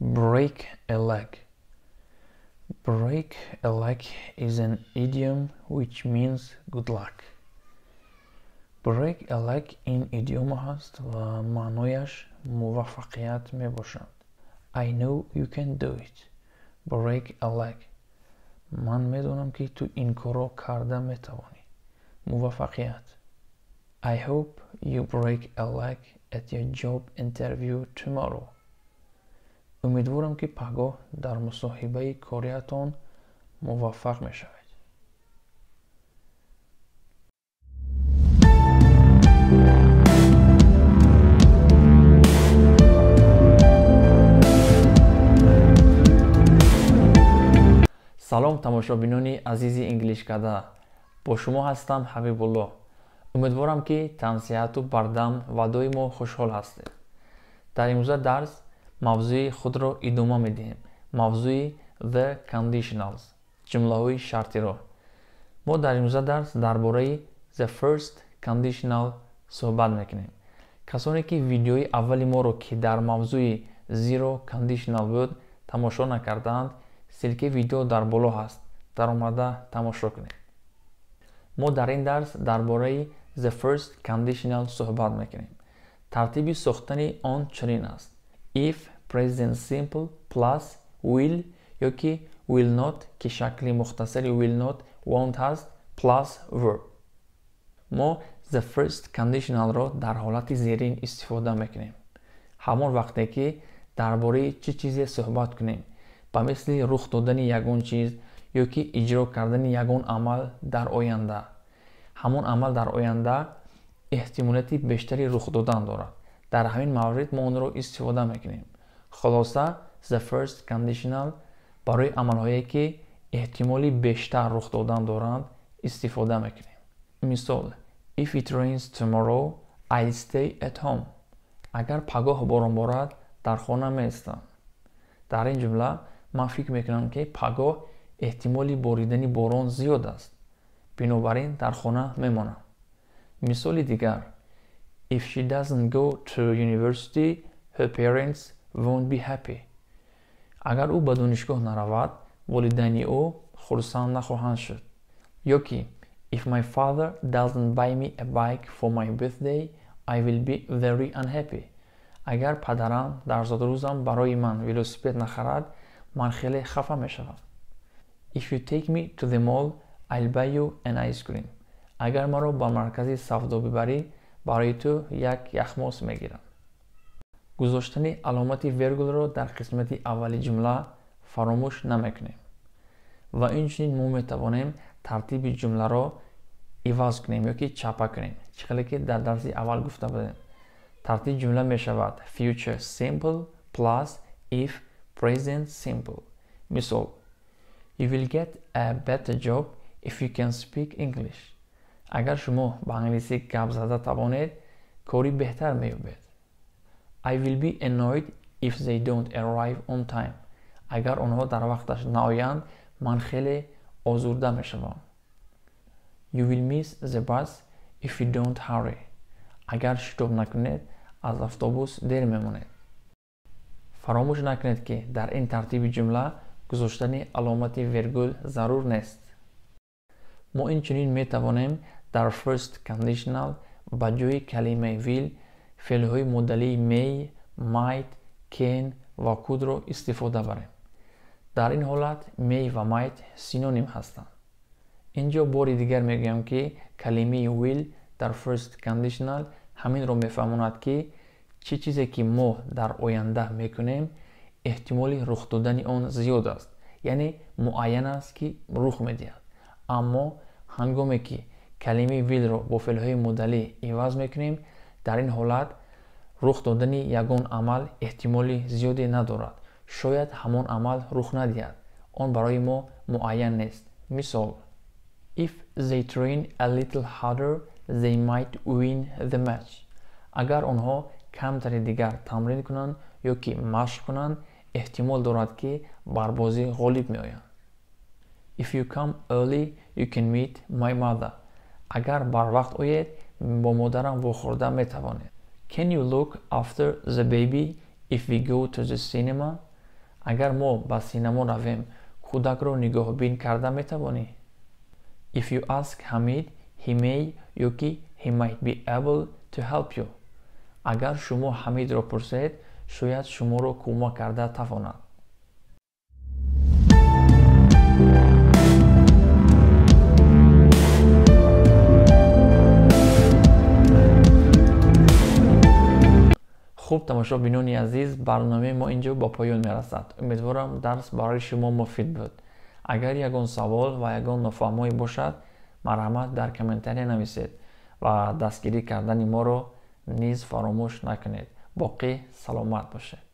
Break a leg. Break a leg is an idiom which means good luck. Break a leg این ایدیوم هست و معنایش موفقیت می باشد. I know you can do it. Break a leg. من میدونم که تو این کارو کرده میتوانی. موفقیت. I hope you break a leg at your job interview tomorrow. امیدوارم که پگاه در مصاحبه کاریتان موفق میشوید. سلام تماشابینان عزیز انگلیش کده. با شما هستم حبیب الله. امیدوارم که تنصیحات و بردم و دائما خوشحال هستید. در امروز درس موضوع خود را ادامه میدیم. موضوع the conditionals، جمله های شرطی را. ما در امروز درس درباره the first conditional صحبت میکنیم. کسانی که ویدیوی اولی ما رو که در موضوع zero conditional بود تماشا نکردند، سلک ویدیو در بالا هست. در آمده تماشا کنید. ما در این درس درباره the first conditional صحبت میکنیم. ترتیب ساختن آن چنین است: if present simple plus will یا که will not که شکل مختصری will not won't هست plus verb. ما the first conditional را در حالت زیرین استفاده میکنیم. همان وقتی که درباره چه چیزی صحبت کنیم، به مثل رخ دادن یگان چیز یا که اجرا کردن یگان عمل در آینده. همون عمل در آینده احتمالاتی بیشتری رخ دادن دارد. در همین مورد ما اون رو استفاده میکنیم. خلاصه the first conditional برای عملهایی که احتمالی بیشتر رخ دادن دارند استفاده میکنیم. مثال: if it rains tomorrow I'll stay at home. اگر پگاه باران بارد در خانه میستم. در این جمله من فکر میکنم که پگاه احتمالی باریدن باران زیاد است. بنابراین در خانه میمانم. مثال دیگر: if she doesn't go to university her parents won't be happy. اگر او به دانشگاه نرود والدین او خرسند نخواهند شد. یا که if my father doesn't buy me a bike for my birthday I will be very unhappy. اگر پدرم در زادروزم برای من ولوسپد نخرد من خیلی خفه میشوم. if you take me to the mall I'll buy you an ice cream. اگر مرا به مرکز سودا ببری برای تو یک یخماس میگیرم. گذاشتن علامت ویرگول را در قسمت اولی جمله فراموش نمیکنیم. و اینچنین ما میتوانیم ترتیب جمله را عوض کنیم یا که چپه کنیم. چقدر که در درس اول گفته بودیم. ترتیب جمله می شود future simple plus if present simple. مثال: you will get a better job if you can speak English. اگر شما به انگلیسی گپ زده توانید کاری بهتر می‌یابید. I will be annoyed if they don't arrive on time. اگر آنها در وقتش نیایند من خیلی آزرده میشوم. You will miss the bus if you don't hurry. اگر شتاب نکنید از اتوبوس دیر میمانید. فراموش نکنید که در این ترتیب جمله گذاشتن علامت ویرگول ضرور نیست. ما اینچنین میتوانیم در first conditional به جای کلمه will فعل‌های مدلی may، might، can و could را استفاده بریم. در این حالت may و might سینونیم هستند. اینجا بار دیگر میگم که کلمه will در first conditional همین را میفهماند که چه چیزی که ما در آینده میکنیم احتمالی رخ دادن آن زیاد است. یعنی معین است که رخ میدهد. اما هنگامی که کلمه will را با فعل‌های مدلی عوض میکنیم در این حالت رخ دادن یگان عمل احتمالی زیادی ندارد. شاید همان عمل رخ ندهد. آن برای ما معین نیست. مثال: if they train a little harder they might win the match. اگر آنها کمتر دیگر تمرین کنند یا که مشق کنند احتمال دارد که بر بازی غالب می آیند. if you come early you can meet my mother. اگر بر وقت آید با مادرم واخورده می توانید. can you look after the baby if we go to the cinema. агар мо ба синамо равем кӯдакро нигоҳубин карда метавонӣ? If you ask Hamid, he may yoki he might be able to help you. агар шумо ҳамидро пурсед шояд шуморо кӯмак карда тавонад. хуб тамошобинони азиз, барномаи мо инҷо ба поён мерасад. Умедворам дарс барои шумо муфид буд. агар ягон савол ва ягон нофаҳмое бошад, марҳамат дар комментария нависед ва дастгирӣ кардани моро низ фаромӯш накунед. боқӣ саломат бошед.